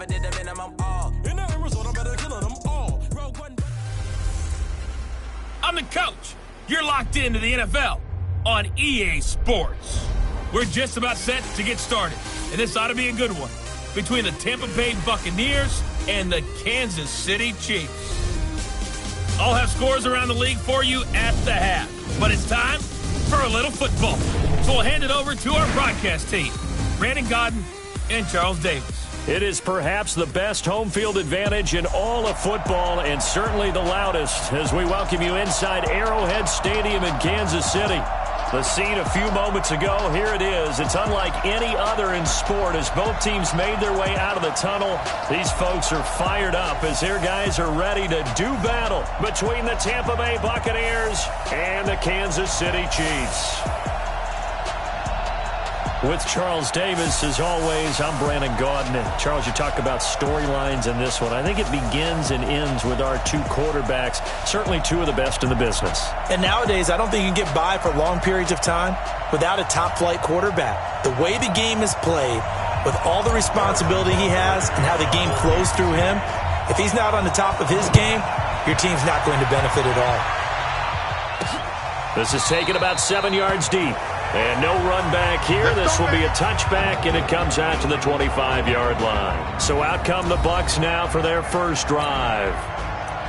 did the minimum all. In the Arizona, better killing them all. Rogue One. I'm the coach. You're locked into the NFL on EA Sports. We're just about set to get started, and this ought to be a good one between the Tampa Bay Buccaneers and the Kansas City Chiefs. I'll have scores around the league for you at the half, but it's time for a little football. So we'll hand it over to our broadcast team, Brandon Godden and Charles Davis. It is perhaps the best home field advantage in all of football, and certainly the loudest, as we welcome you inside Arrowhead Stadium in Kansas City. The scene a few moments ago, here it is. It's unlike any other in sport as both teams made their way out of the tunnel. These folks are fired up as their guys are ready to do battle between the Tampa Bay Buccaneers and the Kansas City Chiefs. With Charles Davis, as always, I'm Brandon Gaudin. And Charles, you talk about storylines in this one. I think it begins and ends with our two quarterbacks, certainly two of the best in the business. And nowadays, I don't think you can get by for long periods of time without a top-flight quarterback. The way the game is played, with all the responsibility he has and how the game flows through him, if he's not on the top of his game, your team's not going to benefit at all. This is taken about 7 yards deep. And no run back here. This will be a touchback, and it comes out to the 25-yard line. So out come the Bucs now for their first drive.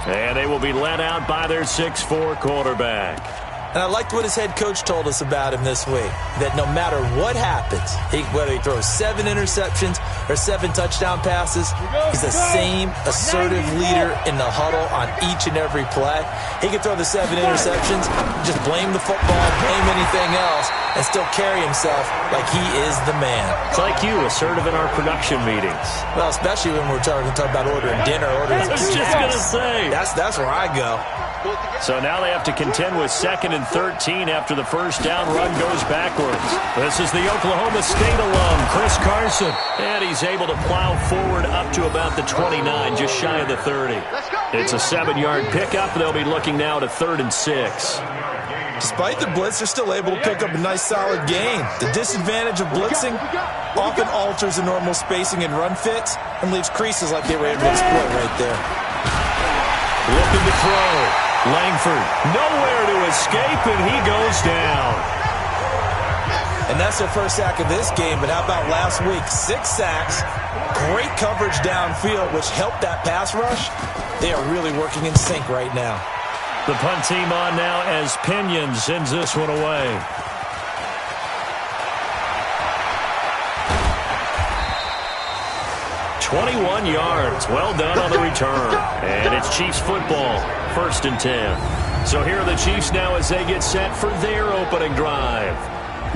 And they will be led out by their 6'4 quarterback. And I liked what his head coach told us about him this week, that no matter what happens, whether he throws 7 interceptions or 7 touchdown passes, he's the same assertive leader in the huddle on each and every play. He can throw the 7 interceptions, just blame the football, blame anything else, and still carry himself like he is the man. It's like you, assertive in our production meetings. Well, especially when we're talking about ordering dinner, ordering I was just going to say. That's where I go. So now they have to contend with 2nd and 13 after the first down run goes backwards. This is the Oklahoma State alum, Chris Carson. And he's able to plow forward up to about the 29, just shy of the 30. It's a 7-yard pickup. They'll be looking now to 3rd and 6. Despite the blitz, they're still able to pick up a nice, solid gain. The disadvantage of blitzing often alters the normal spacing and run fits and leaves creases like they were able to exploit right there. Looking to throw. Langford nowhere to escape, and he goes down. And that's their first sack of this game, but how about last week? 6 sacks, great coverage downfield, which helped that pass rush. They are really working in sync right now. The punt team on now as Pinion sends this one away. "21 yards. Well done on the return. And it's Chiefs football. 1st and 10. So here are the Chiefs now as they get set for their opening drive.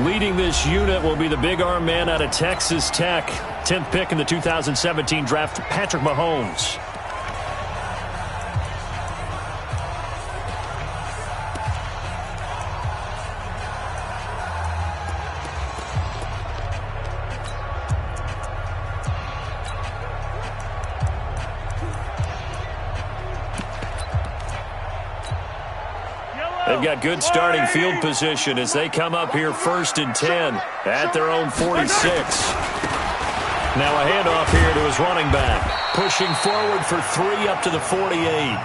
Leading this unit will be the big arm man out of Texas Tech. 10th pick in the 2017 draft, Patrick Mahomes. They've got good starting field position as they come up here 1st and 10 at their own 46. Now a handoff here to his running back. Pushing forward for 3 up to the 48.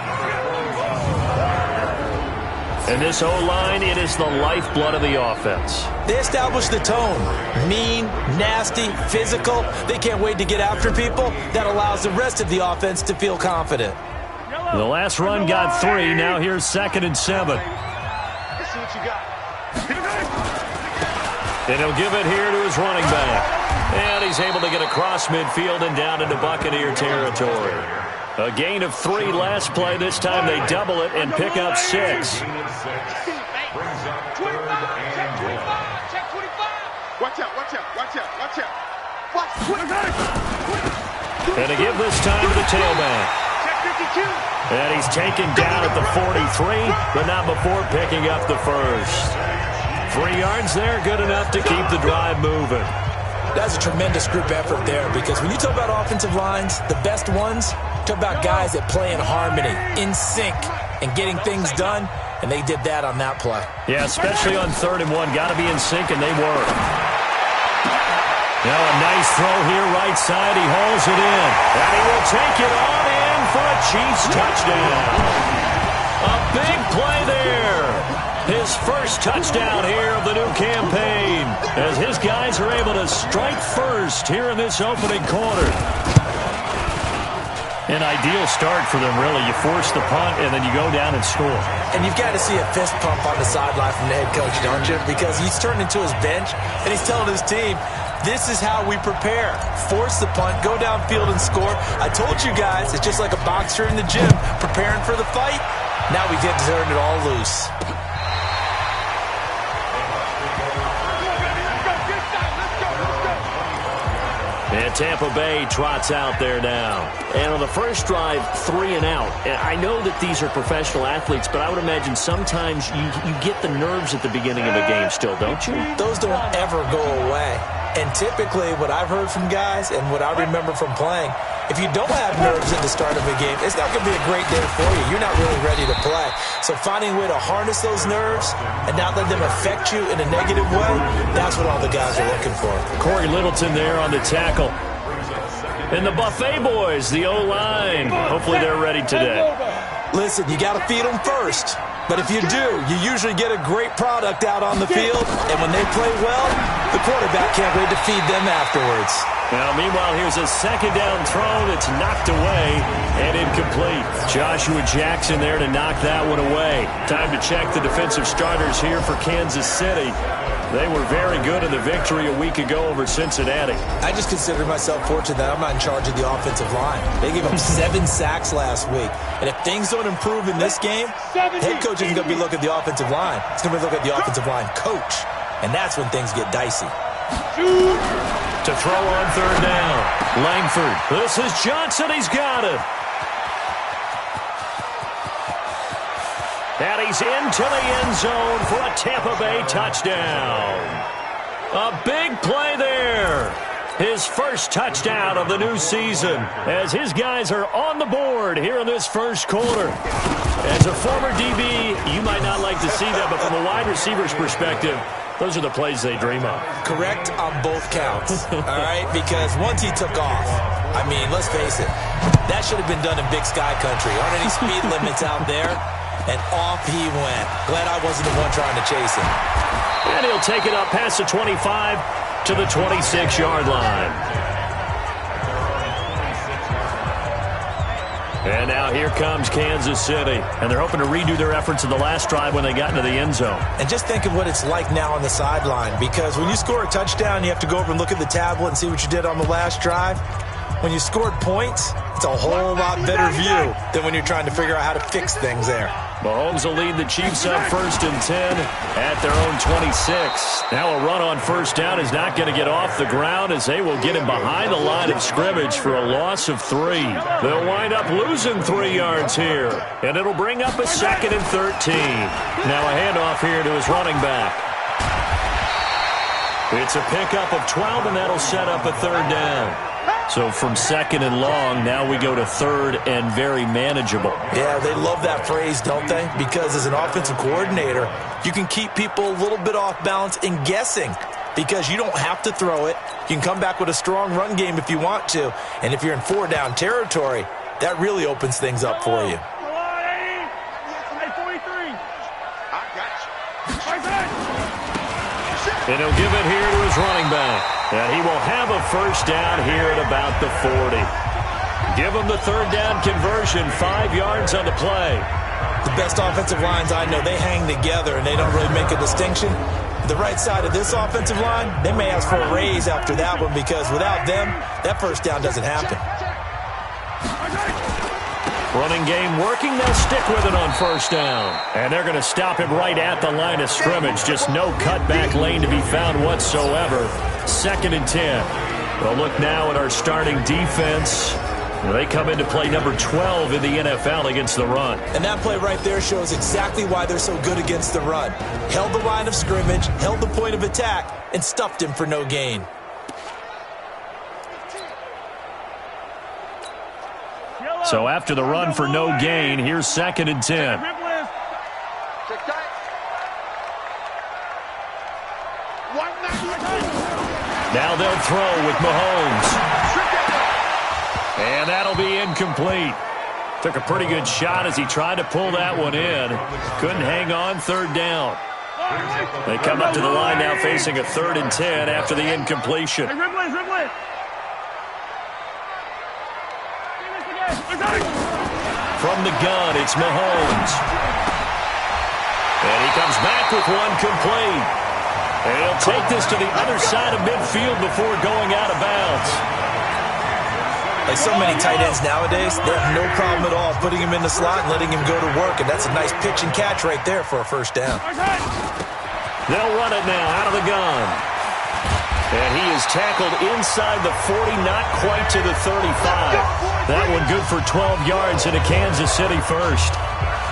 And this O-line, it is the lifeblood of the offense. They establish the tone. Mean, nasty, physical. They can't wait to get after people. That allows the rest of the offense to feel confident. The last run got 3. Now here's 2nd and 7. And he'll give it here to his running back. And he's able to get across midfield and down into Buccaneer territory. A gain of 3 last play. This time they double it and pick up 6. And a give this time to the tailback. And he's taken down at the 43, but not before picking up the first. 3 yards there, good enough to keep the drive moving. That's a tremendous group effort there, because when you talk about offensive lines, the best ones, talk about guys that play in harmony, in sync, and getting things done, and they did that on that play. Yeah, especially on 3rd and 1. Got to be in sync, and they were. Now a nice throw here, right side. He hauls it in. And he will take it on in for a Chiefs touchdown. A big play there. His first touchdown here of the new campaign, as his guys are able to strike first here in this opening quarter. An ideal start for them, really. You force the punt, and then you go down and score. And you've got to see a fist pump on the sideline from the head coach, don't you? Because he's turned into his bench, and he's telling his team, this is how we prepare. Force the punt, go downfield and score. I told you guys, it's just like a boxer in the gym preparing for the fight. Now we get to turn it all loose. And Tampa Bay trots out there now. And on the first drive, 3 and out. And I know that these are professional athletes, but I would imagine sometimes you get the nerves at the beginning of a game still, don't you? Those don't ever go away. And typically what I've heard from guys and what I remember from playing, if you don't have nerves at the start of a game, it's not going to be a great day for you. You're not really ready to play. So finding a way to harness those nerves and not let them affect you in a negative way, that's what all the guys are looking for. Corey Littleton there on the tackle. And the Buffet boys, the O-line. Hopefully they're ready today. Listen, you got to feed them first. But if you do, you usually get a great product out on the field. And when they play well, the quarterback can't wait to feed them afterwards. Now, meanwhile, here's a second down throw that's knocked away and incomplete. Joshua Jackson there to knock that one away. Time to check the defensive starters here for Kansas City. They were very good in the victory a week ago over Cincinnati. I just consider myself fortunate that I'm not in charge of the offensive line. They gave up 7 sacks last week. And if things don't improve in this game, head coach isn't going to be looking at the offensive line. He's going to be looking at the offensive line coach. And that's when things get dicey. To throw on third down. Langford. This is Johnson. He's got it. And he's into the end zone for a Tampa Bay touchdown. A big play there. His first touchdown of the new season as his guys are on the board here in this first quarter. As a former DB, you might not like to see that, but from a wide receiver's perspective, those are the plays they dream of. Correct on both counts, all right? Because once he took off, I mean, let's face it, that should have been done in Big Sky Country. Aren't any speed limits out there? And off he went. Glad I wasn't the one trying to chase him. And he'll take it up past the 25 to the 26-yard line. And now here comes Kansas City. And they're hoping to redo their efforts in the last drive when they got into the end zone. And just think of what it's like now on the sideline. Because when you score a touchdown, you have to go over and look at the tablet and see what you did on the last drive. When you scored points, it's a whole lot better view than when you're trying to figure out how to fix things there. Mahomes will lead the Chiefs up 1st and 10 at their own 26. Now a run on first down is not going to get off the ground as they will get him behind the line of scrimmage for a loss of 3. They'll wind up losing 3 yards here, and it'll bring up a 2nd and 13. Now a handoff here to his running back. It's a pickup of 12, and that'll set up a 3rd down. So from 2nd and long, now we go to 3rd and very manageable. Yeah, they love that phrase, don't they? Because as an offensive coordinator, you can keep people a little bit off balance and guessing because you don't have to throw it. You can come back with a strong run game if you want to. And if you're in 4-down territory, that really opens things up for you. And he'll give it here to his running back. And he will have a 1st down here at about the 40. Give him the 3rd down conversion, 5 yards on the play. The best offensive lines I know, they hang together and they don't really make a distinction. The right side of this offensive line, they may ask for a raise after that one because without them, that 1st down doesn't happen. Running game working. They'll stick with it on 1st down. And they're going to stop him right at the line of scrimmage. Just no cutback lane to be found whatsoever. 2nd and 10. We'll look now at our starting defense. They come into play number 12 in the NFL against the run. And that play right there shows exactly why they're so good against the run. Held the line of scrimmage, held the point of attack, and stuffed him for no gain. So after the run for no gain, here's 2nd and 10. Now they'll throw with Mahomes. And that'll be incomplete. Took a pretty good shot as he tried to pull that one in. Couldn't hang on, third down. They come up to the line now facing a 3rd and 10 after the incompletion. From the gun, it's Mahomes. And he comes back with one complete. And he'll take this to the other side of midfield before going out of bounds. Like so many tight ends nowadays, they have no problem at all putting him in the slot and letting him go to work. And that's a nice pitch and catch right there for a first down. They'll run it now out of the gun. And he is tackled inside the 40, not quite to the 35. That one good for 12 yards and a Kansas City first.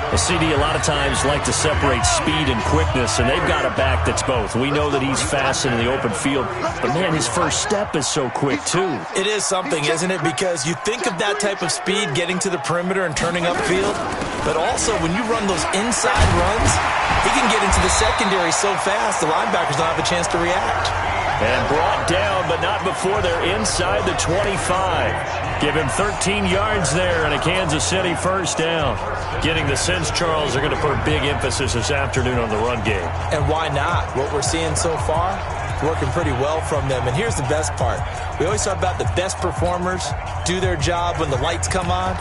The CD a lot of times like to separate speed and quickness, and they've got a back that's both. We know that he's fast in the open field, but, man, his first step is so quick, too. It is something, isn't it? Because you think of that type of speed getting to the perimeter and turning upfield, but also when you run those inside runs, he can get into the secondary so fast the linebackers don't have a chance to react. And brought down, but not before they're inside the 25. Give him 13 yards there and a Kansas City first down. Getting the sense, Charles, are going to put a big emphasis this afternoon on the run game. And why not? What we're seeing so far, working pretty well from them. And here's the best part. We always talk about the best performers do their job when the lights come on.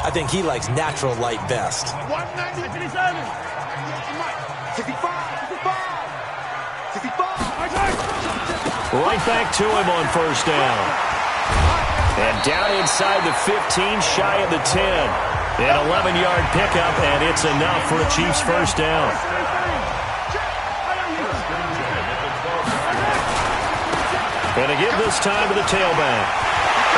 I think he likes natural light best. 190, 57. 65. Right back to him on first down. And down inside the 15, shy of the 10. An 11-yard pickup, and it's enough for a Chiefs first down. And again this time to the tailback.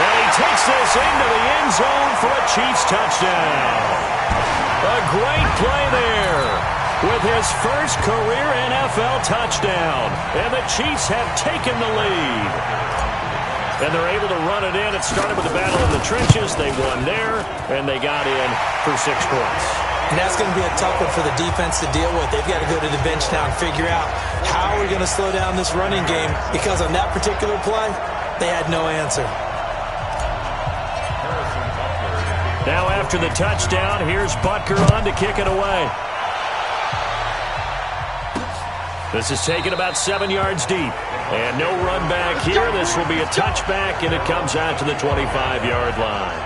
And he takes this into the end zone for a Chiefs touchdown. A great play there with his first career NFL touchdown. And the Chiefs have taken the lead. And they're able to run it in. It started with the battle in the trenches. They won there, and they got in for 6 points. And that's going to be a tough one for the defense to deal with. They've got to go to the bench now and figure out how we're going to slow down this running game, because on that particular play, they had no answer. Now after the touchdown, here's Butker on to kick it away. This is taken about 7 yards deep. And no run back here. This will be a touchback, and it comes out to the 25-yard line.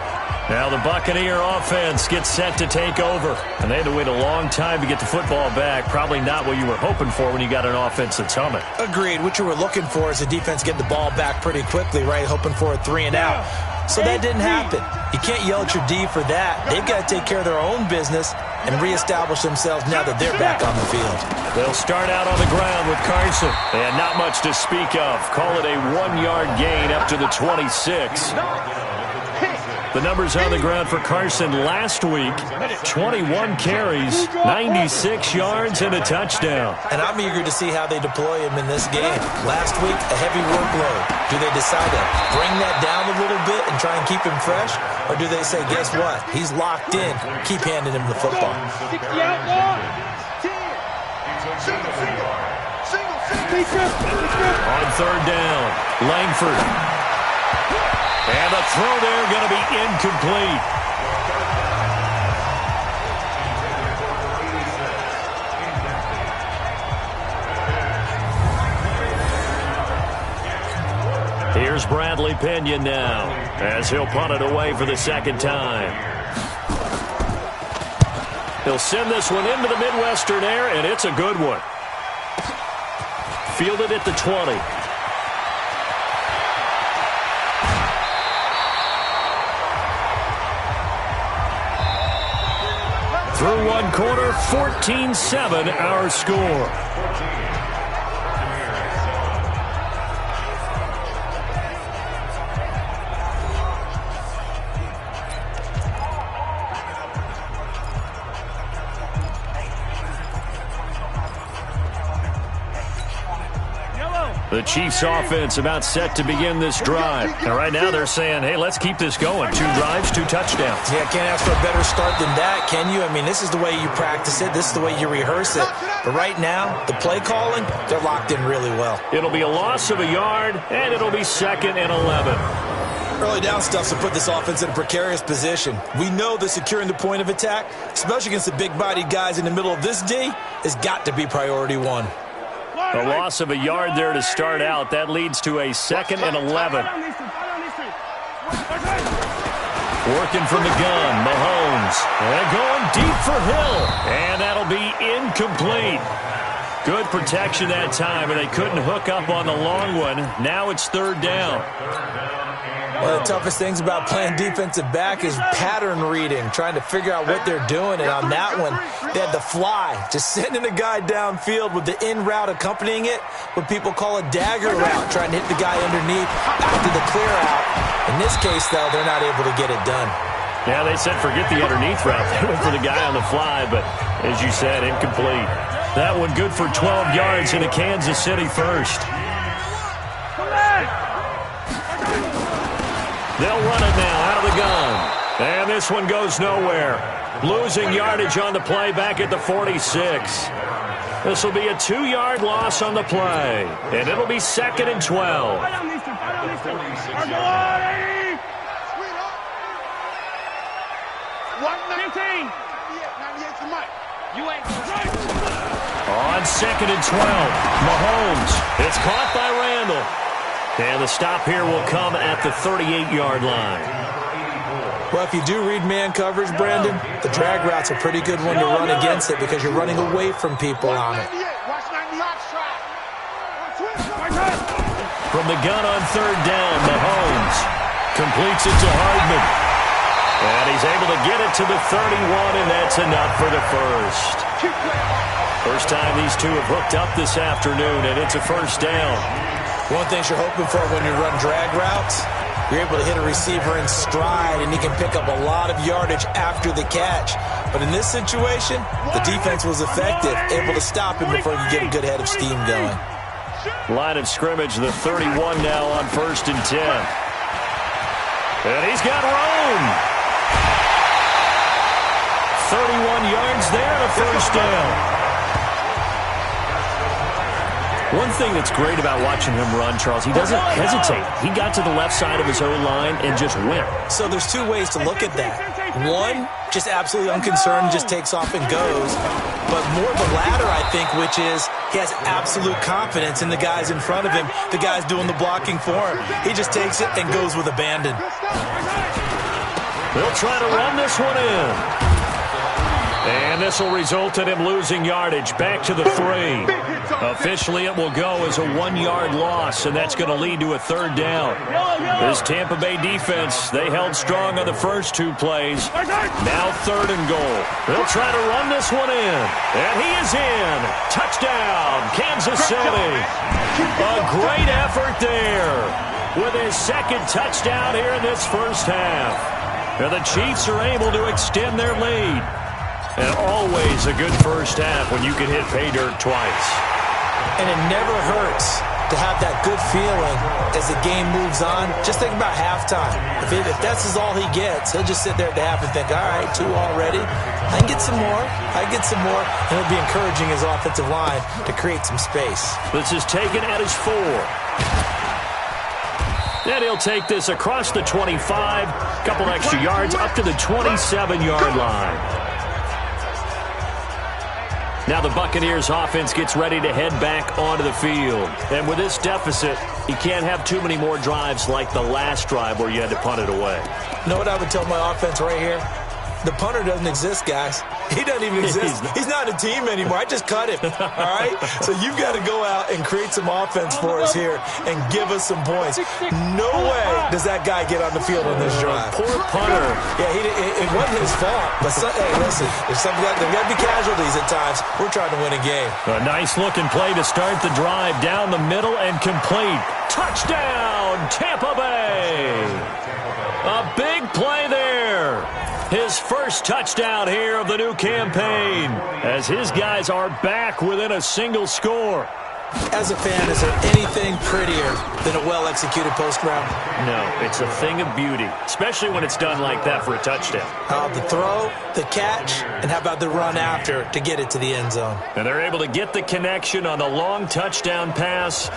Now the Buccaneer offense gets set to take over. And they had to wait a long time to get the football back. Probably not what you were hoping for when you got an offense that's humming. Agreed. What you were looking for is the defense get the ball back pretty quickly, right? Hoping for a 3 and out. So that didn't happen. You can't yell at your D for that. They've got to take care of their own business and reestablish themselves now that they're back on the field. They'll start out on the ground with Carson. And not much to speak of. Call it a 1-yard gain up to the 26. The numbers on the ground for Carson last week: 21 carries, 96 yards, and a touchdown. And I'm eager to see how they deploy him in this game. Last week, a heavy workload. Do they decide to bring that down a little bit and try and keep him fresh? Or do they say, guess what? He's locked in. Keep handing him the football. On third down, Langford. And the throw there going to be incomplete. Here's Bradley Pinion now, as he'll punt it away for the second time. He'll send this one into the Midwestern air, and it's a good one. Fielded at the 20. Through one quarter, 14-7 our score. The Chiefs offense about set to begin this drive. And right now they're saying, hey, let's keep this going. 2 drives, 2 touchdowns. Yeah, can't ask for a better start than that, can you? I mean, this is the way you practice it. This is the way you rehearse it. But right now, the play calling, they're locked in really well. It'll be a loss of a yard, and it'll be 2nd and 11. Early down stuff to put this offense in a precarious position. We know that securing the point of attack, especially against the big-bodied guys in the middle of this D, has got to be priority 1. A loss of a yard there to start out. That leads to a 2nd and 11. Working from the gun, Mahomes. And going deep for Hill. And that'll be incomplete. Good protection that time, and they couldn't hook up on the long one. Now it's 3rd down. One of the toughest things about playing defensive back is pattern reading, trying to figure out what they're doing. And on that one, they had the fly, just sending a guy downfield with the in route accompanying it, what people call a dagger route, trying to hit the guy underneath after the clear out. In this case, though, they're not able to get it done. Yeah, they said forget the underneath route. They went for the guy on the fly, but as you said, incomplete. That one good for 12 yards into Kansas City first. They'll run it now out of the gun. And this one goes nowhere. Losing yardage on the play back at the 46. This will be a 2-yard loss on the play. And it'll be 2nd and 12. On 2nd and 12, Mahomes. It's caught by Randall. And the stop here will come at the 38-yard line. Well, if you do read man coverage, Brandon, the drag route's a pretty good one to run against it because you're running away from people on it. From the gun on 3rd down, Mahomes completes it to Hardman. And he's able to get it to the 31, and that's enough for the first. First time these two have hooked up this afternoon, and it's a 1st down. One thing you're hoping for when you run drag routes, you're able to hit a receiver in stride, and he can pick up a lot of yardage after the catch. But in this situation, the defense was effective, able to stop him before he could get a good head of steam going. Line of scrimmage, the 31 now on 1st and 10. And he's got room. 31 yards there, a 1st down. One thing that's great about watching him run, Charles, he doesn't hesitate. He got to the left side of his own line and just went. So there's 2 ways to look at that. One, just absolutely unconcerned, just takes off and goes. But more the latter, I think, which is he has absolute confidence in the guys in front of him, the guys doing the blocking for him. He just takes it and goes with abandon. They'll try to run this one in. And this will result in him losing yardage back to the 3. Officially, it will go as a 1-yard loss, and that's going to lead to a 3rd down. This Tampa Bay defense, they held strong on the first 2 plays. Now 3rd and goal. They'll try to run this one in. And he is in. Touchdown, Kansas City. A great effort there with his 2nd touchdown here in this first half. And the Chiefs are able to extend their lead. And always a good first half when you can hit pay dirt twice. And it never hurts to have that good feeling as the game moves on. Just think about halftime. If that's all he gets, he'll just sit there at the half and think, all right, 2 already. I can get some more. I can get some more. And he'll be encouraging his offensive line to create some space. This is taken at his 4. And he'll take this across the 25. Couple extra yards up to the 27-yard line. Now the Buccaneers offense gets ready to head back onto the field. And with this deficit, you can't have too many more drives like the last drive where you had to punt it away. You know what I would tell my offense right here? The punter doesn't exist, guys. He doesn't even exist. He's not a team anymore. I just cut him, all right? So you've got to go out and create some offense for us here and give us some points. No way does that guy get on the field on this drive. Poor punter. Yeah, it wasn't his fault. But, hey, listen, there's got to be casualties at times. We're trying to win a game. A nice-looking play to start the drive down the middle and complete. Touchdown, Tampa Bay. A big play there. His first touchdown here of the new campaign as his guys are back within a single score. As a fan, is there anything prettier than a well-executed post route? No, it's a thing of beauty, especially when it's done like that for a touchdown. The throw, the catch, and how about the run after to get it to the end zone? And they're able to get the connection on the long touchdown pass,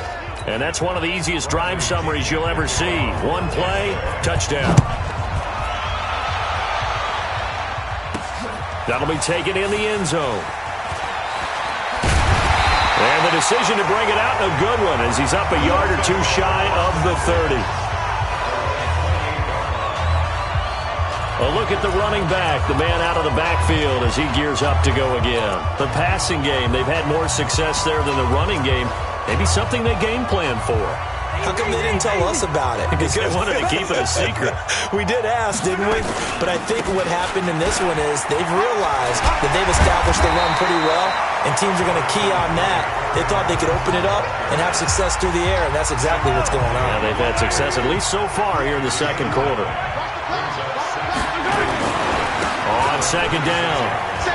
and that's one of the easiest drive summaries you'll ever see. One play, touchdown. That'll be taken in the end zone. And the decision to bring it out, a good one, as he's up a yard or two shy of the 30. A look at the running back, the man out of the backfield as he gears up to go again. The passing game, they've had more success there than the running game. Maybe something they game plan for. How come they didn't tell us about it? Because they wanted to keep it a secret. We did ask, didn't we? But I think what happened in this one is they've realized that they've established the run pretty well, and teams are going to key on that. They thought they could open it up and have success through the air, and that's exactly what's going on. Yeah, they've had success, at least so far, here in the second quarter. On second down,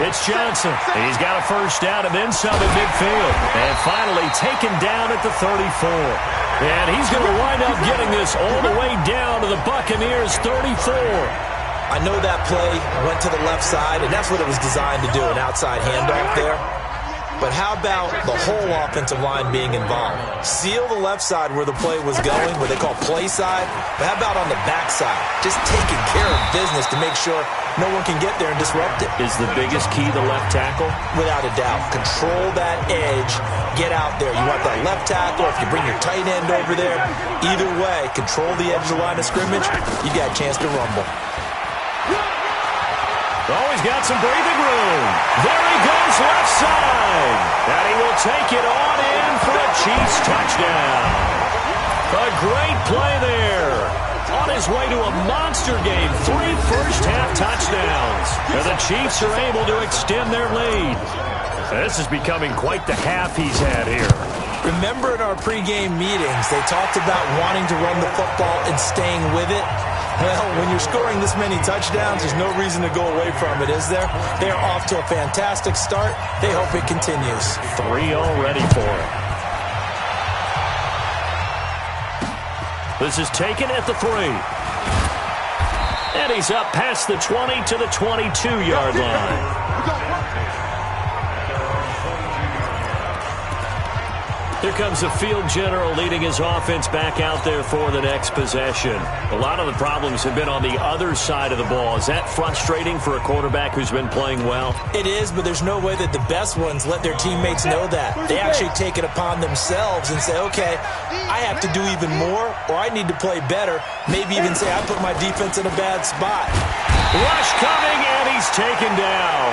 it's Johnson. He's got a first down and then some at midfield. And finally taken down at the 34. And he's going to wind up getting this all the way down to the Buccaneers' 34. I know that play went to the left side, and that's what it was designed to do, an outside handoff there. But how about the whole offensive line being involved? Seal the left side where the play was going, what they call play side. But how about on the back side? Just taking care of business to make sure no one can get there and disrupt it. Is the biggest key the left tackle? Without a doubt. Control that edge. Get out there. You want that left tackle, if you bring your tight end over there. Either way, control the edge of the line of scrimmage. You got a chance to rumble. Oh, he's got some breathing room. There he goes left side. And he will take it on in for a Chiefs touchdown. A great play there. On his way to a monster game. 3 first-half touchdowns. And the Chiefs are able to extend their lead. This is becoming quite the half he's had here. Remember in our pregame meetings, they talked about wanting to run the football and staying with it. Well, when you're scoring this many touchdowns, there's no reason to go away from it, is there? They are off to a fantastic start. They hope it continues. 3 already for him. This is taken at the 3. And he's up past the 20 to the 22-yard line. Here comes the field general leading his offense back out there for the next possession. A lot of the problems have been on the other side of the ball. Is that frustrating for a quarterback who's been playing well? It is, but there's no way that the best ones let their teammates know that. They actually take it upon themselves and say, okay, I have to do even more, or I need to play better. Maybe even say I put my defense in a bad spot. Rush coming, and he's taken down.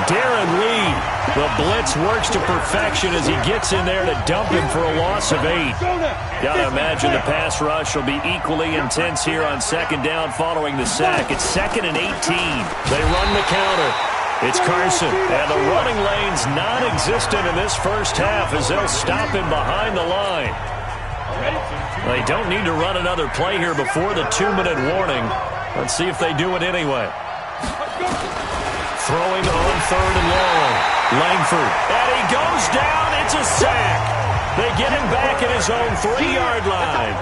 Darren Lee, the blitz works to perfection as he gets in there to dump him for a loss of 8. Gotta imagine the pass rush will be equally intense here on second down following the sack. It's 2nd and 18. They run the counter. It's Carson, and the running lane's non-existent in this first half as they'll stop him behind the line. They don't need to run another play here before the 2-minute warning. Let's see if they do it anyway. Throwing on 3rd and long. Langford. And he goes down. It's a sack. They get him back at his own 3-yard line.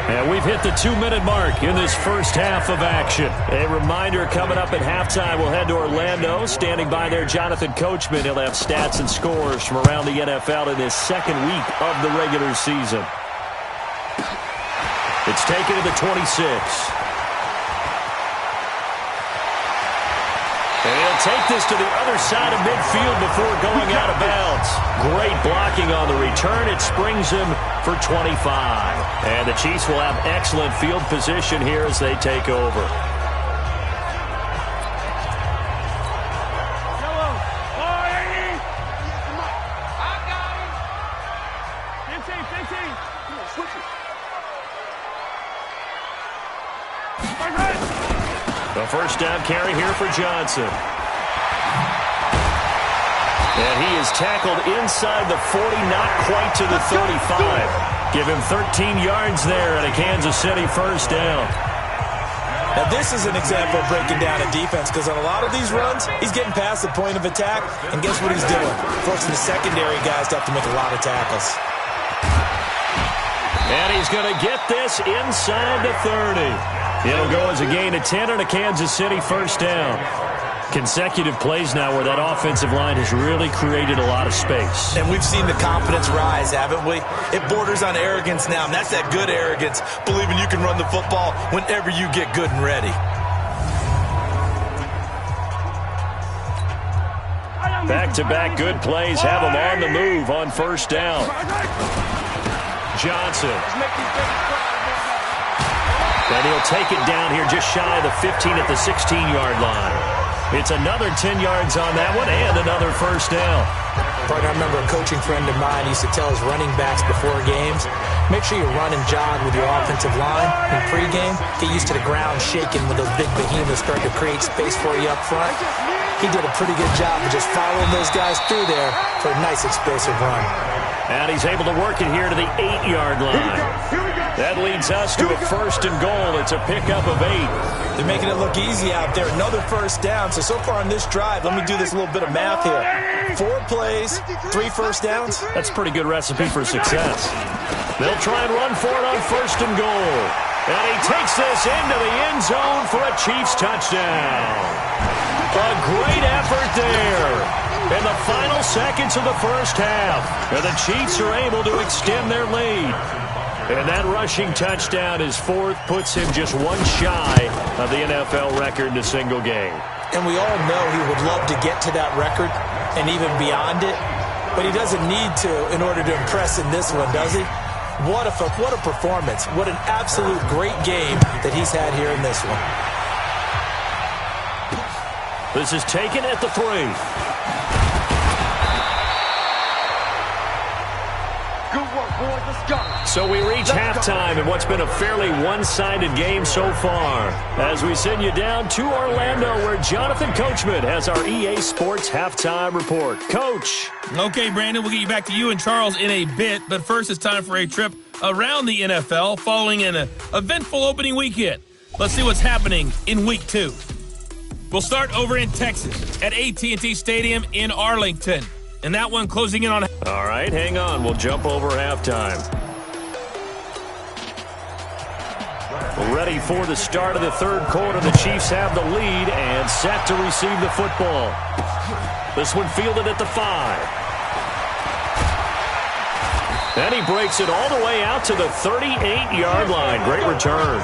And we've hit the 2-minute mark in this first half of action. A reminder coming up at halftime, we'll head to Orlando. Standing by there, Jonathan Coachman. He'll have stats and scores from around the NFL in his second week of the regular season. It's taken to the 26. And he'll take this to the other side of midfield before going out of bounds. Great blocking on the return. It springs him for 25. And the Chiefs will have excellent field position here as they take over. The first down carry here for Johnson. And he is tackled inside the 40, not quite to the 35. Give him 13 yards there and a Kansas City first down. Now this is an example of breaking down a defense, because on a lot of these runs, he's getting past the point of attack, and guess what he's doing? Forcing the secondary guys to have to make a lot of tackles. And he's going to get this inside the 30. It'll go as a gain of 10 and a Kansas City first down. Consecutive plays now where that offensive line has really created a lot of space. And we've seen the confidence rise, haven't we? It borders on arrogance now, and that's that good arrogance, believing you can run the football whenever you get good and ready. Back-to-back good plays have him on the move on first down. Johnson. And he'll take it down here just shy of the 15 at the 16-yard line. It's another 10 yards on that one and another first down. Partner, I remember a coaching friend of mine used to tell his running backs before games, make sure you run and jog with your offensive line in pregame. Get used to the ground shaking when those big behemoths start to create space for you up front. He did a pretty good job of just following those guys through there for a nice explosive run. And he's able to work it here to the 8-yard line. That leads us to a first and goal. It's a pickup of 8. They're making it look easy out there. Another first down. So far on this drive, let me do this little bit of math here. 4 plays, 3 first downs. That's a pretty good recipe for success. They'll try and run for it on first and goal. And he takes this into the end zone for a Chiefs touchdown. A great effort there in the final seconds of the first half. And the Chiefs are able to extend their lead. And that rushing touchdown, his 4th, puts him just one shy of the NFL record in a single game. And we all know he would love to get to that record and even beyond it. But he doesn't need to in order to impress in this one, does he? What a performance. What an absolute great game that he's had here in this one. This is taken at the 3. So we reach halftime in what's been a fairly one-sided game so far. As we send you down to Orlando, where Jonathan Coachman has our EA Sports halftime report. Coach. Okay, Brandon, we'll get you back to you and Charles in a bit. But first, it's time for a trip around the NFL following an eventful opening weekend. Let's see what's happening in Week 2. We'll start over in Texas at AT&T Stadium in Arlington. And that one closing in on... All right, hang on. We'll jump over halftime. Ready for the start of the third quarter. The Chiefs have the lead and set to receive the football. This one fielded at the 5. And he breaks it all the way out to the 38-yard line. Great return.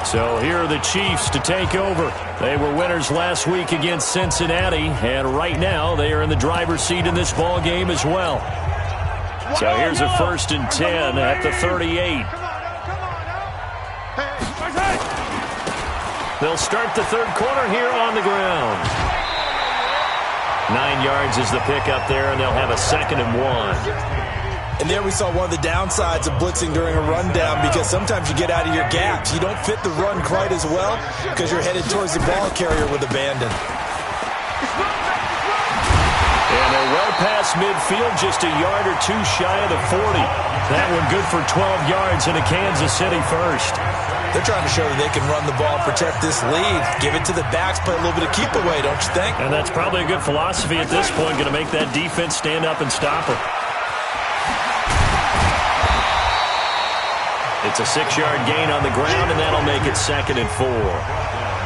So here are the Chiefs to take over. They were winners last week against Cincinnati, and right now they are in the driver's seat in this ball game as well. So here's a 1st and 10 at the 38. They'll start the third quarter here on the ground. 9 yards is the pickup there, and they'll have a 2nd and 1. And there we saw one of the downsides of blitzing during a rundown, because sometimes you get out of your gaps. You don't fit the run quite as well because you're headed towards the ball carrier with abandon. And they're well past midfield, just a yard or 2 shy of the 40. That one good for 12 yards and a Kansas City first. They're trying to show that they can run the ball and protect this lead. Give it to the backs, play a little bit of keep away, don't you think? And that's probably a good philosophy at this point, going to make that defense stand up and stop them. It's a 6-yard gain on the ground, and that'll make it 2nd and 4.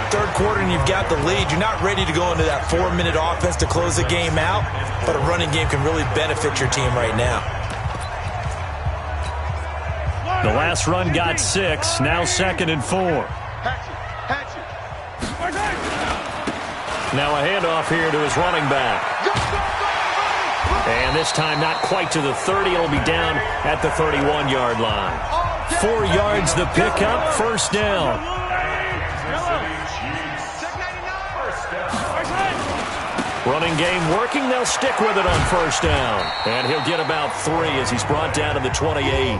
Third quarter, and you've got the lead. You're not ready to go into that 4-minute offense to close the game out, but a running game can really benefit your team right now. The last run got 6, now 2nd and 4. Now a handoff here to his running back. And this time not quite to the 30. It'll be down at the 31-yard line. 4 yards the pickup, first down. Running game working. They'll stick with it on first down. And he'll get about 3 as he's brought down to the 28.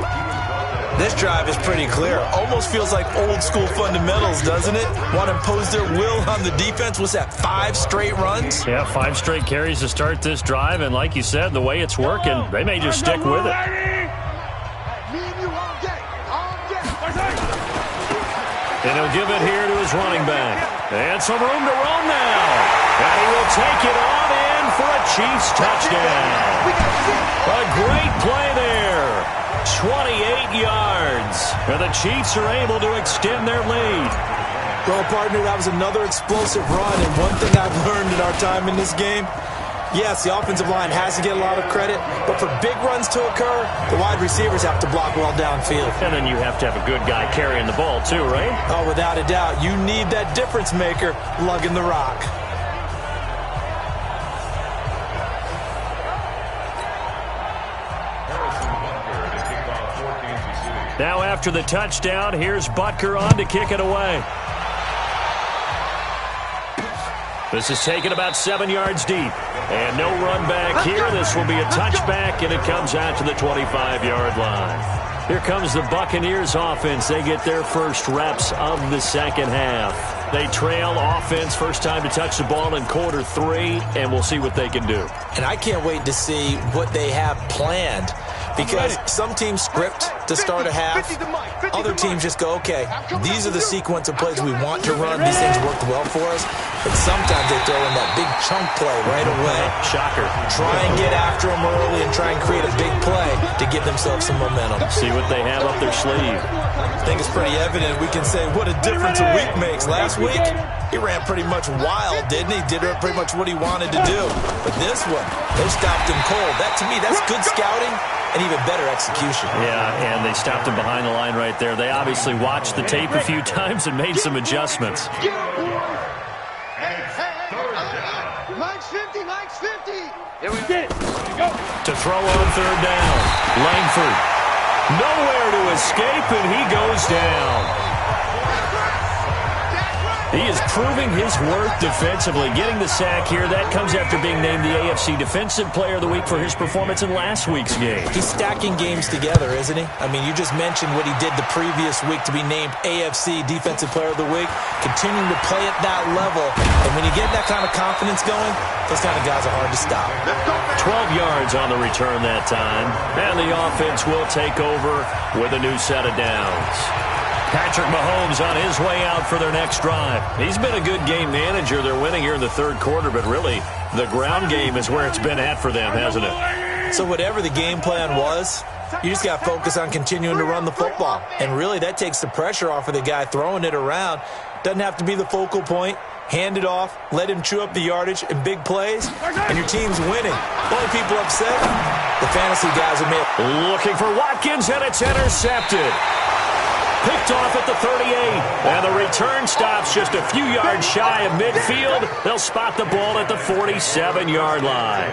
This drive is pretty clear. Almost feels like old school fundamentals, doesn't it? Want to impose their will on the defense. What's that, 5 straight runs? Yeah, 5 straight carries to start this drive. And like you said, the way it's working, they may just stick with it. And he'll give it here to his running back. And some room to run now. And he will take it on in in for a Chiefs touchdown. A great play there. 28 yards. And the Chiefs are able to extend their lead. Well, partner, that was another explosive run. And one thing I've learned in our time in this game, yes, the offensive line has to get a lot of credit, but for big runs to occur, the wide receivers have to block well downfield. And then you have to have a good guy carrying the ball too, right? Oh, without a doubt. You need that difference maker lugging the rock. Now after the touchdown, here's Butker on to kick it away. This is taken about 7 yards deep. And no run back here. This will be a touchback, and it comes out to the 25-yard line. Here comes the Buccaneers offense. They get their first reps of the second half. They trail offense, first time to touch the ball in quarter 3, and we'll see what they can do. And I can't wait to see what they have planned, because some teams script to start a half. Other teams just go, okay, these are the sequence of plays we want to run. These things worked well for us. But sometimes they throw in that big chunk play right away. Shocker. Try and get after them early and try and create a big play to give themselves some momentum. See what they have up their sleeve. I think it's pretty evident. We can say what a difference a week makes. Last week, he ran pretty much wild, didn't he? Did pretty much what he wanted to do. But this one, they stopped him cold. That, to me, that's good scouting and even better execution. Yeah, and they stopped him behind the line right there. They obviously watched the tape a few times and made some adjustments. Mike's 50, Mike's 50. Here we go. To throw on third down. Langford. Nowhere to escape, and he goes down. He is proving his worth defensively. Getting the sack here, that comes after being named the AFC Defensive Player of the Week for his performance in last week's game. He's stacking games together, isn't he? I mean, you just mentioned what he did the previous week to be named AFC Defensive Player of the Week. Continuing to play at that level. And when you get that kind of confidence going, those kind of guys are hard to stop. 12 yards on the return that time. And the offense will take over with a new set of downs. Patrick Mahomes on his way out for their next drive. He's been a good game manager. They're winning here in the third quarter, but really, the ground game is where it's been at for them, hasn't it? So whatever the game plan was, you just got to focus on continuing to run the football. And really, that takes the pressure off of the guy throwing it around. Doesn't have to be the focal point. Hand it off, let him chew up the yardage in big plays, and your team's winning. Only people upset, the fantasy guys are made. Looking for Watkins, and it's intercepted. Picked off at the 38, and the return stops just a few yards shy of midfield. They'll spot the ball at the 47-yard line.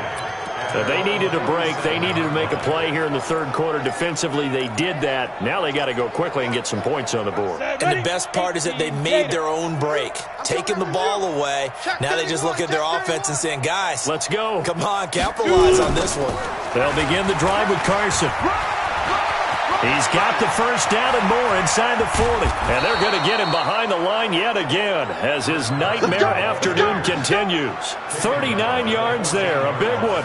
They needed a break. They needed to make a play here in the third quarter. Defensively, they did that. Now they got to go quickly and get some points on the board. And the best part is that they made their own break, taking the ball away. Now they just look at their offense and saying, guys, let's go. Come on, capitalize on this one. They'll begin the drive with Carson. He's got the first down and more inside the 40. And they're going to get him behind the line yet again as his nightmare afternoon continues. 39 yards there, a big one.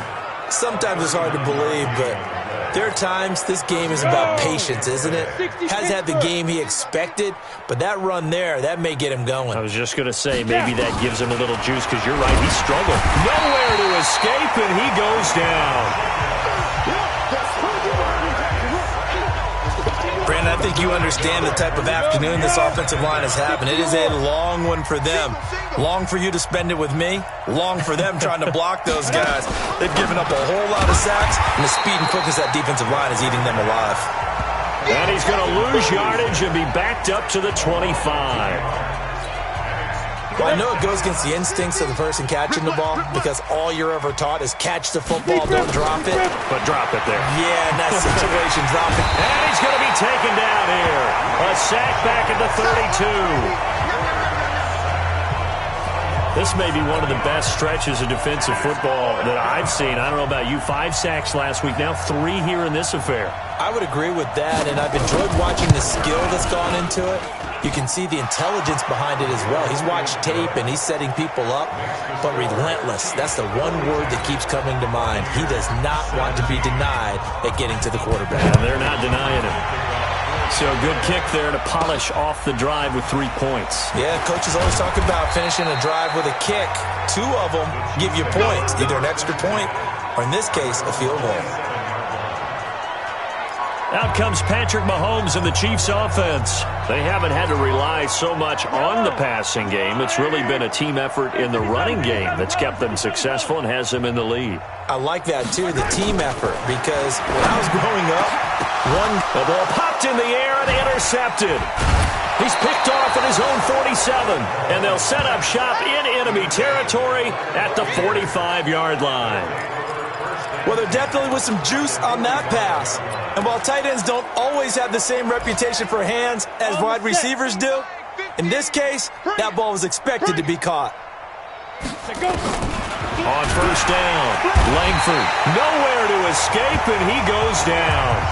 Sometimes it's hard to believe, but there are times this game is about patience, isn't it? Has had the game he expected, but that run there, that may get him going. I was just going to say, maybe that gives him a little juice, because you're right, he struggled. Nowhere to escape, and he goes down. Brandon, I think you understand the type of afternoon this offensive line is having. It is a long one for them. Long for you to spend it with me. Long for them trying to block those guys. They've given up a whole lot of sacks, and the speed and quickness of that defensive line is eating them alive. And he's going to lose yardage and be backed up to the 25. Well, I know it goes against the instincts of the person catching the ball, because all you're ever taught is catch the football, don't drop it. But drop it there. Yeah, in that situation, drop it. And he's going to be taken down here. A sack back at the 32. This may be one of the best stretches of defensive football that I've seen. I don't know about you. 5 sacks last week, now 3 here in this affair. I would agree with that, and I've enjoyed watching the skill that's gone into it. You can see the intelligence behind it as well. He's watched tape, and he's setting people up, but relentless. That's the one word that keeps coming to mind. He does not want to be denied at getting to the quarterback. And they're not denying him. So good kick there to polish off the drive with 3 points. Yeah, coaches always talk about finishing a drive with a kick. 2 of them give you points, either an extra point or, in this case, a field goal. Out comes Patrick Mahomes and the Chiefs offense. They haven't had to rely so much on the passing game. It's really been a team effort in the running game that's kept them successful and has them in the lead. I like that, too, the team effort, because when I was growing up, the ball popped in the air and intercepted. He's picked off at his own 47, and they'll set up shop in enemy territory at the 45-yard line. Well, there definitely was some juice on that pass. And while tight ends don't always have the same reputation for hands as wide receivers do, in this case, that ball was expected to be caught. On first down, Langford nowhere to escape, and he goes down.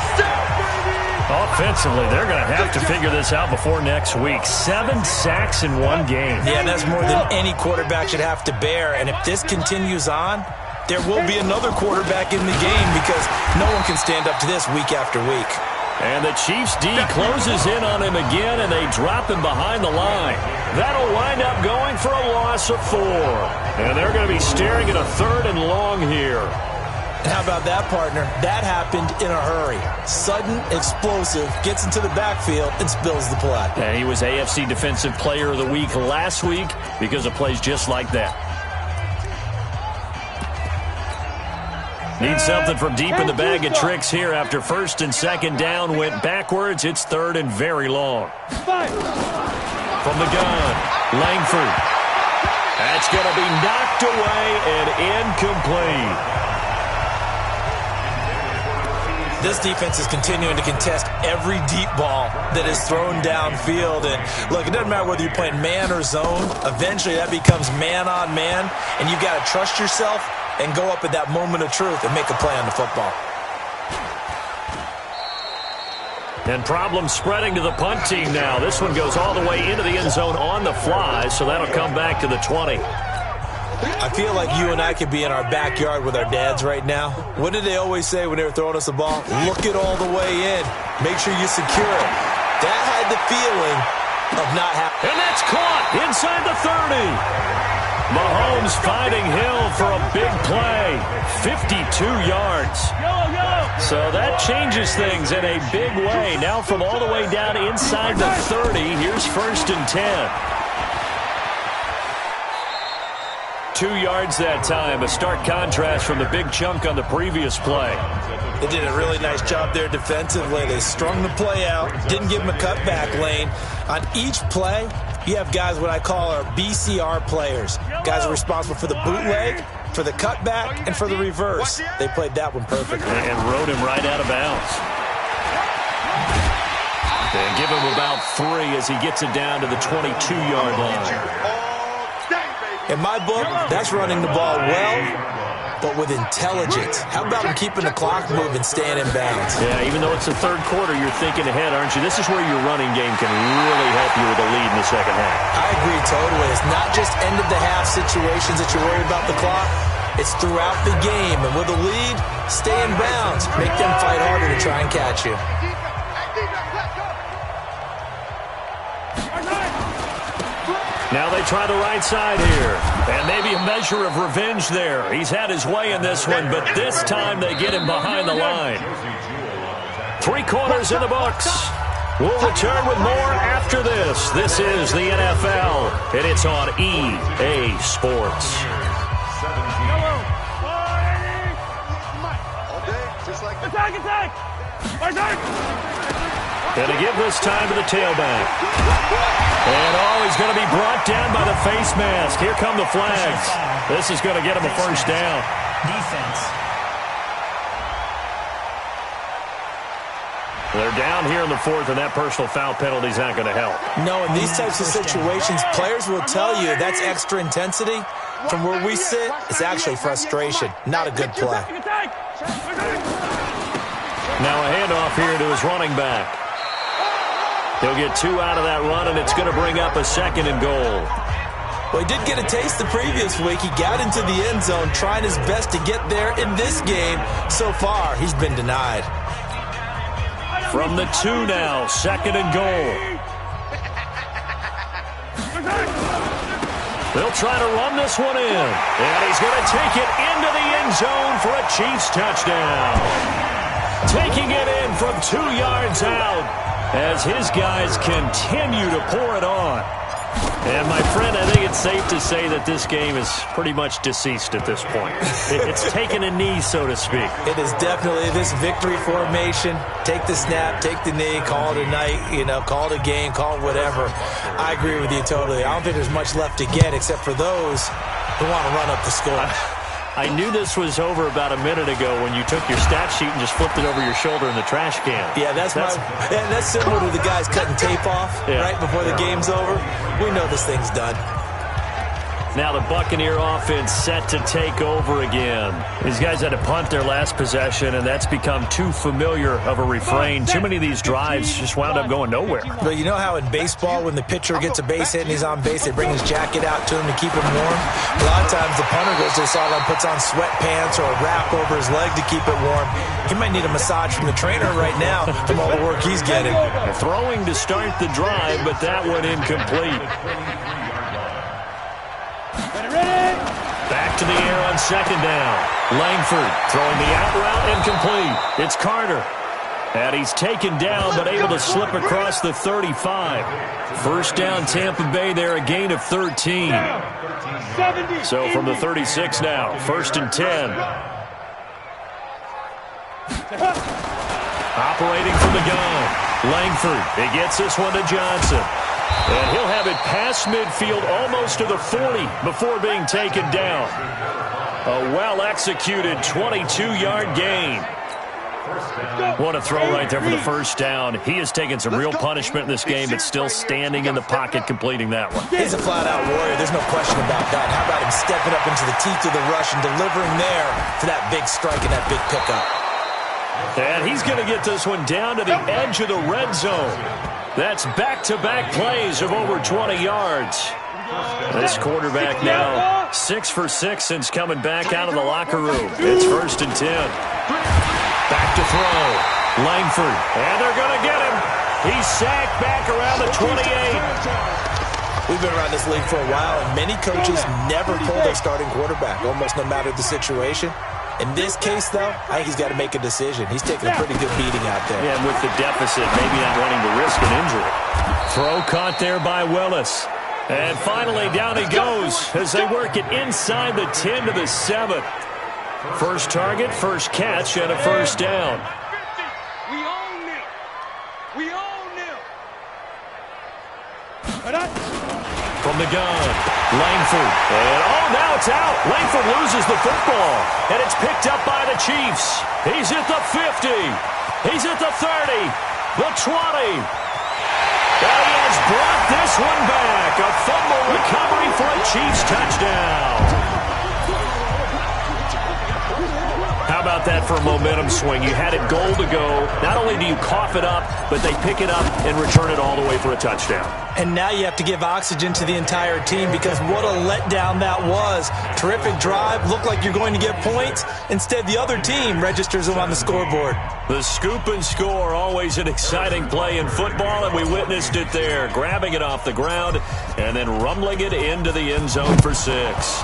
Offensively, they're going to have to figure this out before next week. 7 sacks in 1 game. Yeah, that's more than any quarterback should have to bear. And if this continues on, there will be another quarterback in the game because no one can stand up to this week after week. And the Chiefs' D closes in on him again, and they drop him behind the line. That'll wind up going for a loss of 4. And they're going to be staring at a 3rd and long here. How about that, partner? That happened in a hurry. Sudden, explosive, gets into the backfield, and spills the play. And he was AFC Defensive Player of the Week last week because of plays just like that. Need something from deep in the bag of tricks here after 1st and 2nd down went backwards. It's 3rd and very long. From the gun, Langford. That's going to be knocked away and incomplete. This defense is continuing to contest every deep ball that is thrown downfield. And look, it doesn't matter whether you're playing man or zone. Eventually, that becomes man on man, and you've got to trust yourself and go up at that moment of truth and make a play on the football. And problems spreading to the punt team now. This one goes all the way into the end zone on the fly, so that'll come back to the 20. I feel like you and I could be in our backyard with our dads right now. What did they always say when they were throwing us a ball? Look it all the way in. Make sure you secure it. That had the feeling of not having. And that's caught inside the 30. Mahomes finding Hill for a big play. 52 yards. So that changes things in a big way. Now from all the way down inside the 30, here's 1st and 10. 2 yards that time, a stark contrast from the big chunk on the previous play. They did a really nice job there defensively. They strung the play out, didn't give him a cutback lane. On each play, you have guys what I call our BCR players. Guys are responsible for the bootleg, for the cutback, and for the reverse. They played that one perfectly. And rode him right out of bounds. And give him about 3 as he gets it down to the 22-yard line. In my book, that's running the ball well, but with intelligence. How about him keeping the clock moving, staying in bounds? Yeah, even though it's the 3rd quarter, you're thinking ahead, aren't you? This is where your running game can really help you with a lead in the 2nd half. I agree totally. It's not just end-of-the-half situations that you're worried about the clock. It's throughout the game. And with a lead, stay in bounds. Make them fight harder to try and catch you. Now they try the right side here. And maybe a measure of revenge there. He's had his way in this one, but this time they get him behind the line. 3 quarters in the books. We'll return with more after this. This is the NFL, and it's on EA Sports. Gonna give this time to the tailback. And he's going to be brought down by the face mask. Here come the flags. This is going to get him a 1st down. Defense. They're down here in the 4th, and that personal foul penalty is not going to help. No, in these types of situations, players will tell you that's extra intensity. From where we sit, it's actually frustration. Not a good play. Now a handoff here to his running back. He'll get 2 out of that run, and it's going to bring up a 2nd and goal. Well, he did get a taste the previous week. He got into the end zone, trying his best to get there in this game. So far, he's been denied. From the 2 now, 2nd and goal. They'll try to run this one in. And he's going to take it into the end zone for a Chiefs touchdown. Taking it in from 2 yards out as his guys continue to pour it on. And, my friend, I think it's safe to say that this game is pretty much deceased at this point. It's taken a knee, so to speak. It is definitely this victory formation. Take the snap, take the knee, call it a night, call it a game, call it whatever. I agree with you totally. I don't think there's much left to get except for those who want to run up the score. I knew this was over about a minute ago when you took your stat sheet and just flipped it over your shoulder in the trash can. Yeah, that's similar to the guys cutting tape off right before the game's over. We know this thing's done. Now the Buccaneer offense set to take over again. These guys had to punt their last possession, and that's become too familiar of a refrain. Too many of these drives just wound up going nowhere. But you know how in baseball, when the pitcher gets a base hit and he's on base, they bring his jacket out to him to keep him warm? A lot of times the punter goes to the sideline, puts on sweatpants or a wrap over his leg to keep it warm. He might need a massage from the trainer right now from all the work he's getting. Throwing to start the drive, but that one incomplete. Back to the air on 2nd down. Langford throwing the out route incomplete. It's Carter. And he's taken down but able to slip across the 35. First down Tampa Bay there, a gain of 13. So from the 36 now, 1st and 10. Operating from the gun. Langford, he gets this one to Johnson. And he'll have it past midfield almost to the 40 before being taken down. A well-executed 22-yard gain. What a throw right there for the first down. He has taken some real punishment in this game, but still standing in the pocket completing that one. He's a flat-out warrior. There's no question about that. How about him stepping up into the teeth of the rush and delivering there for that big strike and that big pickup. And he's going to get this one down to the edge of the red zone. That's back-to-back plays of over 20 yards. This quarterback now 6 for 6 since coming back out of the locker room. It's 1st and 10. Back to throw. Langford. And they're going to get him. He's sacked back around the 28. We've been around this league for a while, and many coaches never pull their starting quarterback, almost no matter the situation. In this case, though, I think he's got to make a decision. He's taking a pretty good beating out there. Yeah, and with the deficit, maybe not wanting to risk an injury. Throw caught there by Willis. And finally, down he goes as they work it inside the 10 to the 7. First target, first catch, and a first down. We own it. We own them. From the gun, Langford. And now it's out. Langford loses the football. And it's picked up by the Chiefs. He's at the 50. He's at the 30. The 20. And he has brought this one back. A fumble recovery for a Chiefs touchdown. How about that for a momentum swing? You had it goal to go. Not only do you cough it up, but they pick it up and return it all the way for a touchdown. And now you have to give oxygen to the entire team because what a letdown that was. Terrific drive. Looked like you're going to get points. Instead, the other team registers them on the scoreboard. The scoop and score, always an exciting play in football, and we witnessed it there. Grabbing it off the ground and then rumbling it into the end zone for 6.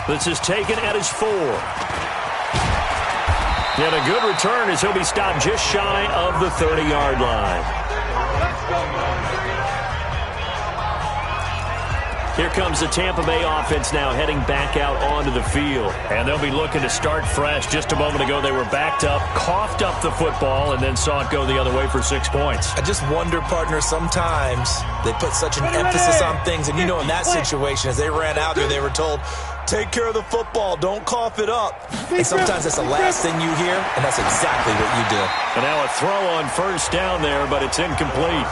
This is taken at his 4. And a good return as he'll be stopped just shy of the 30-yard line. Here comes the Tampa Bay offense now heading back out onto the field. And they'll be looking to start fresh. Just a moment ago, they were backed up, coughed up the football, and then saw it go the other way for 6 points. I just wonder, partner, sometimes they put such an emphasis on things. And, you know, in that situation, as they ran out there, they were told, take care of the football. Don't cough it up. And sometimes that's the last thing you hear, and that's exactly what you do. And now a throw on first down there, but it's incomplete.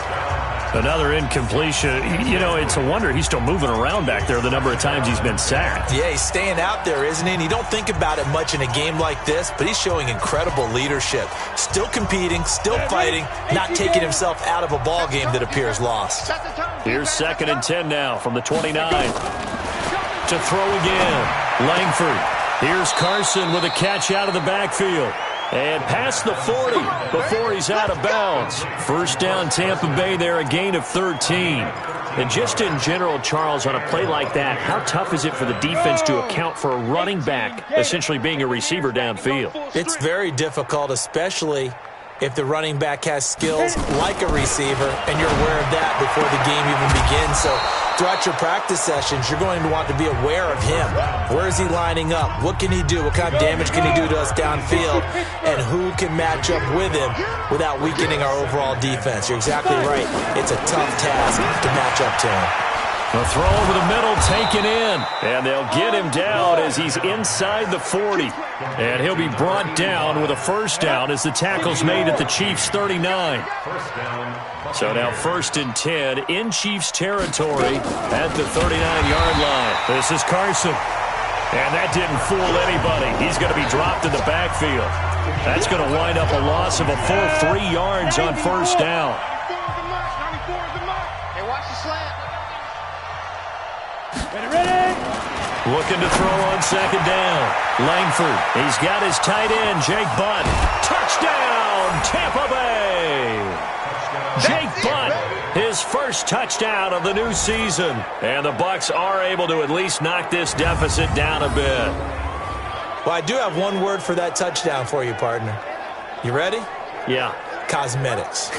Another incompletion. You know, it's a wonder he's still moving around back there the number of times he's been sacked. Yeah, he's staying out there, isn't he? And you don't think about it much in a game like this, but he's showing incredible leadership. Still competing, still fighting, not taking himself out of a ball game that appears lost. Here's 2nd and 10 now from the 29. To throw again. Langford. Here's Carson with a catch out of the backfield. And past the 40 before he's out of bounds. First down, Tampa Bay there, a gain of 13. And just in general, Charles, on a play like that, how tough is it for the defense to account for a running back essentially being a receiver downfield? It's very difficult, especially if the running back has skills like a receiver, and you're aware of that before the game even begins. So throughout your practice sessions, you're going to want to be aware of him. Where is he lining up? What can he do? What kind of damage can he do to us downfield? And who can match up with him without weakening our overall defense? You're exactly right. It's a tough task to match up to him. A throw over the middle taken in. And they'll get him down as he's inside the 40. And he'll be brought down with a first down as the tackle's made at the Chiefs' 39. So now 1st and 10 in Chiefs territory at the 39-yard line. This is Carson. And that didn't fool anybody. He's going to be dropped in the backfield. That's going to wind up a loss of a full 3 yards on first down. Hey, watch the slant. Looking to throw on second down. Langford. He's got his tight end, Jake Butt. Touchdown, Tampa Bay. Jake Butt, his first touchdown of the new season. And the Bucs are able to at least knock this deficit down a bit. Well, I do have one word for that touchdown for you, partner. You ready? Yeah. Cosmetics.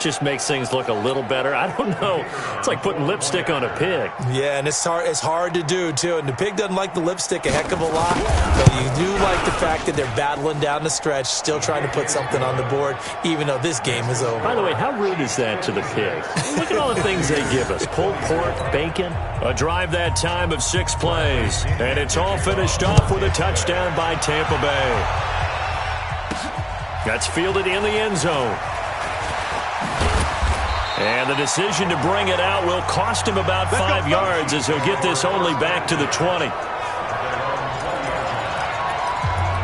Just makes things look a little better. I don't know. It's like putting lipstick on a pig. Yeah, and it's hard to do, too. And the pig doesn't like the lipstick a heck of a lot, but you do like the fact that they're battling down the stretch, still trying to put something on the board, even though this game is over. By the way, how rude is that to the pig? Look at all the things they give us. Pulled pork, bacon. A drive that time of 6 plays. And it's all finished off with a touchdown by Tampa Bay. That's fielded in the end zone. And the decision to bring it out will cost him about 5 yards as he'll get this only back to the 20.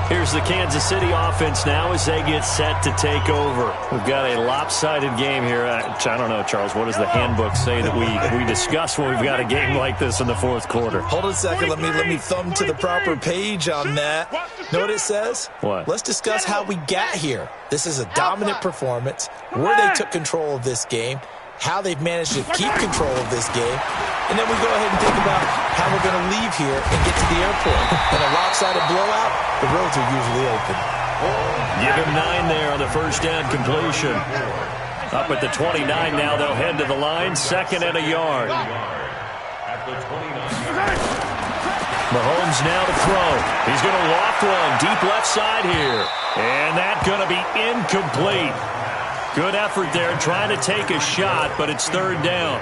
Here's the Kansas City offense now as they get set to take over. We've got a lopsided game here. I don't know, Charles, what does the handbook say that we discuss when we've got a game like this in the fourth quarter? Hold on a second. Let me thumb to the proper page on that. Know what it says? What? Let's discuss how we got here. This is a dominant performance, where they took control of this game, how they've managed to keep control of this game, and then we go ahead and think about how we're going to leave here and get to the airport. In a lopsided blowout, the roads are usually open. Give him 9 there on the first down completion. Up at the 29 now, they'll head to the line, 2nd and a yard. Mahomes now to throw. He's going to loft one deep left side here. And that's going to be incomplete. Good effort there trying to take a shot, but it's 3rd down.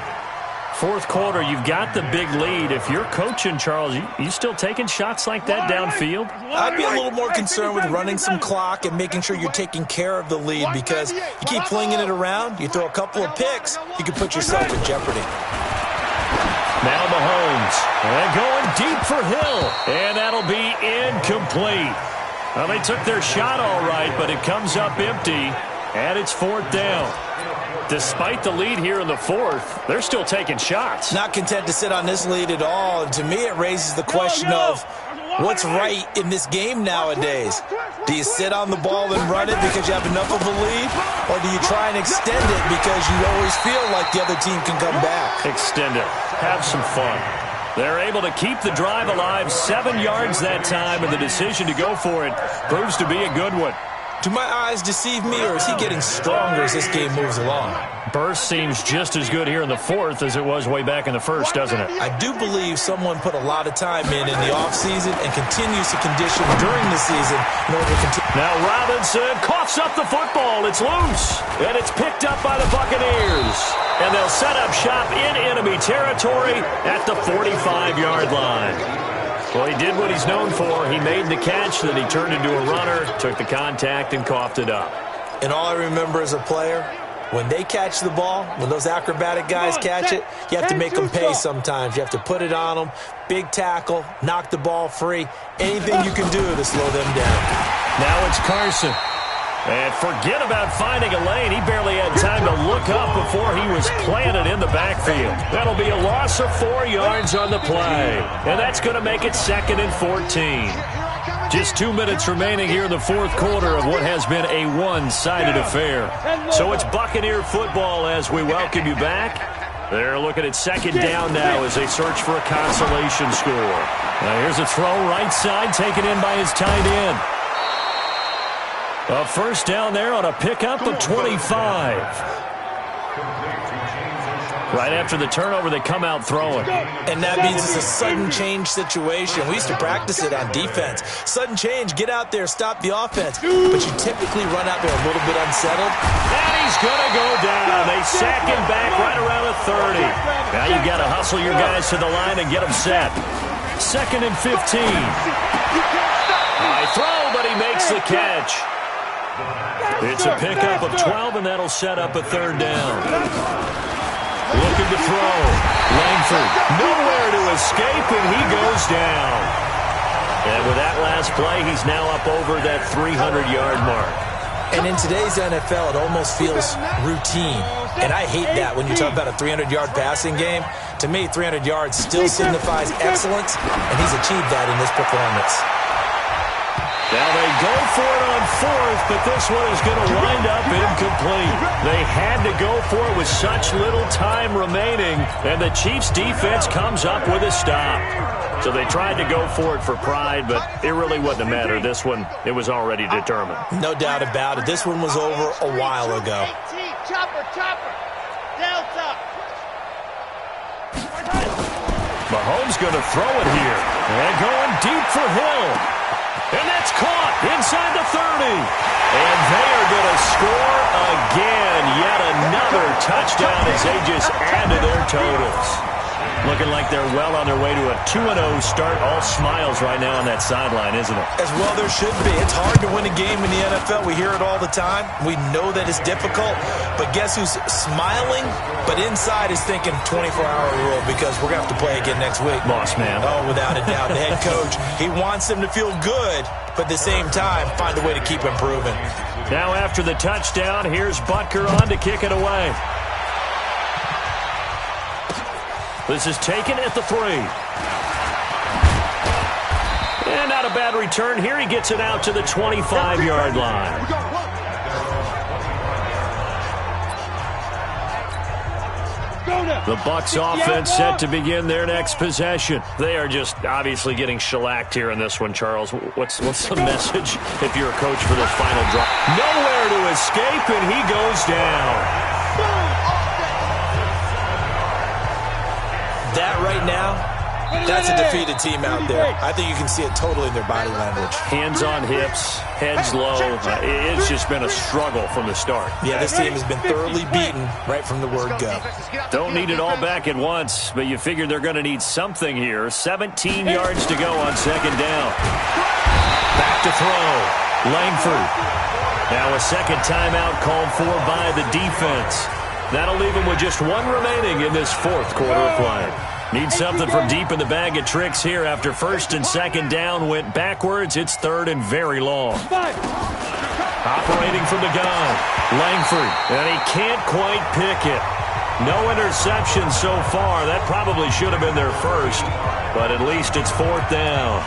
Fourth quarter, you've got the big lead. If you're coaching, Charles, you still taking shots like that downfield? I'd be a little more concerned with running some clock and making sure you're taking care of the lead, because you keep flinging it around, you throw a couple of picks, you can put yourself in jeopardy. Now Mahomes, and going deep for Hill, and that'll be incomplete. Well, they took their shot all right, but it comes up empty, and it's 4th down. Despite the lead here in the fourth, they're still taking shots. Not content to sit on this lead at all. And to me, it raises the question of what's right in this game nowadays. Do you sit on the ball and run it because you have enough of a lead? Or do you try and extend it because you always feel like the other team can come back? Extend it. Have some fun. They're able to keep the drive alive, 7 yards that time, and the decision to go for it proves to be a good one. Do my eyes deceive me, or is he getting stronger as this game moves along? Burst seems just as good here in the fourth as it was way back in the first, doesn't it? I do believe someone put a lot of time in the offseason and continues to condition during the season in order to continue. Now Robinson coughs up the football. It's loose, and it's picked up by the Buccaneers. And they'll set up shop in enemy territory at the 45-yard line. Well, he did what he's known for. He made the catch, then he turned into a runner, took the contact, and coughed it up. And all I remember as a player, when they catch the ball, when those acrobatic guys catch it, you have to make them pay sometimes. You have to put it on them, big tackle, knock the ball free, anything you can do to slow them down. Now it's Carson. And forget about finding a lane. He barely had time to look up before he was planted in the backfield. That'll be a loss of 4 yards on the play. And that's going to make it 2nd and 14. Just 2 minutes remaining here in the fourth quarter of what has been a one-sided affair. So it's Buccaneer football as we welcome you back. They're looking at second down now as they search for a consolation score. Now here's a throw right side taken in by his tight end. A first down there on a pickup of 25. Right after the turnover, they come out throwing. And that means it's a sudden change situation. We used to practice it on defense. Sudden change, get out there, stop the offense. But you typically run out there a little bit unsettled. And he's going to go down. They sack him back right around the 30. Now you've got to hustle your guys to the line and get them set. 2nd and 15. High throw, but he makes the catch. It's a pickup of 12, and that'll set up a third down. Looking to throw. Langford nowhere to escape, and he goes down. And with that last play, he's now up over that 300-yard mark. And in today's NFL, it almost feels routine. And I hate that when you talk about a 300-yard passing game. To me, 300 yards still signifies excellence, and he's achieved that in this performance. Now they go for it on fourth, but this one is going to wind up incomplete. They had to go for it with such little time remaining, and the Chiefs' defense comes up with a stop. So they tried to go for it for pride, but it really wouldn't have mattered. This one, it was already determined. No doubt about it. This one was over a while ago. Chopper. Delta. Mahomes going to throw it here. And going deep for Hill. And that's caught inside the 30. And they are going to score again. Yet another touchdown as they just add to their totals. Looking like they're well on their way to a 2-0 start. All smiles right now on that sideline, isn't it? As well there should be. It's hard to win a game in the NFL. We hear it all the time. We know that it's difficult. But guess who's smiling? But inside is thinking 24-hour rule because we're going to have to play again next week. Boss man. Oh, without a doubt. The head coach, he wants them to feel good, but at the same time, find a way to keep improving. Now after the touchdown, here's Butker on to kick it away. This is taken at the 3. And not a bad return here. He gets it out to the 25-yard line. The Bucs offense set to begin their next possession. They are just obviously getting shellacked here in this one, Charles. What's the message if you're a coach for this final drive? Nowhere to escape, and he goes down. That right now, that's a defeated team out there. I think you can see it totally in their body language. Hands on hips, heads low. It's just been a struggle from the start. Yeah, this team has been thoroughly beaten right from the word go. Don't need it all back at once, but you figure they're going to need something here. 17 yards to go on second down. Back to throw. Langford. Now a second timeout called for by the defense. That'll leave him with just one remaining in this fourth quarter of play. Need something from deep in the bag of tricks here after first and second down went backwards. It's third and very long. Operating from the gun, Langford, and he can't quite pick it. No interception so far. That probably should have been their first, but at least it's fourth down.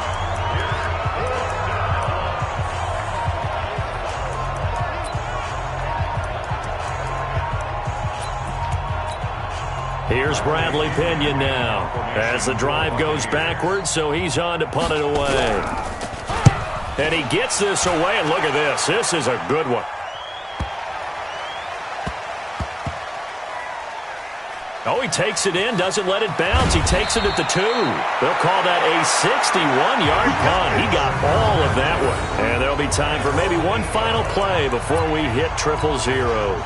Here's Bradley Pinion now as the drive goes backwards, so he's on to punt it away. And he gets this away, and look at this. This is a good one. Oh, he takes it in, doesn't let it bounce. He takes it at the 2. They'll call that a 61-yard punt. He got all of that one. And there'll be time for maybe one final play before we hit triple zeros.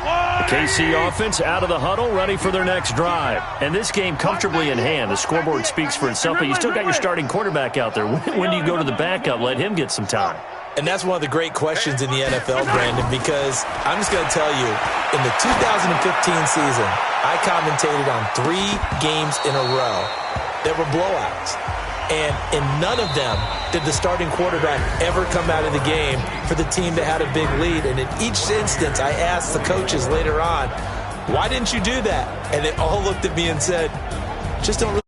The KC offense out of the huddle, ready for their next drive. And this game comfortably in hand. The scoreboard speaks for itself, but you still got your starting quarterback out there. When do you go to the backup? Let him get some time. And that's one of the great questions in the NFL, Brandon, because I'm just going to tell you, in the 2015 season, I commentated on 3 games in a row that were blowouts. And in none of them did the starting quarterback ever come out of the game for the team that had a big lead. And in each instance, I asked the coaches later on, why didn't you do that? And they all looked at me and said, just don't really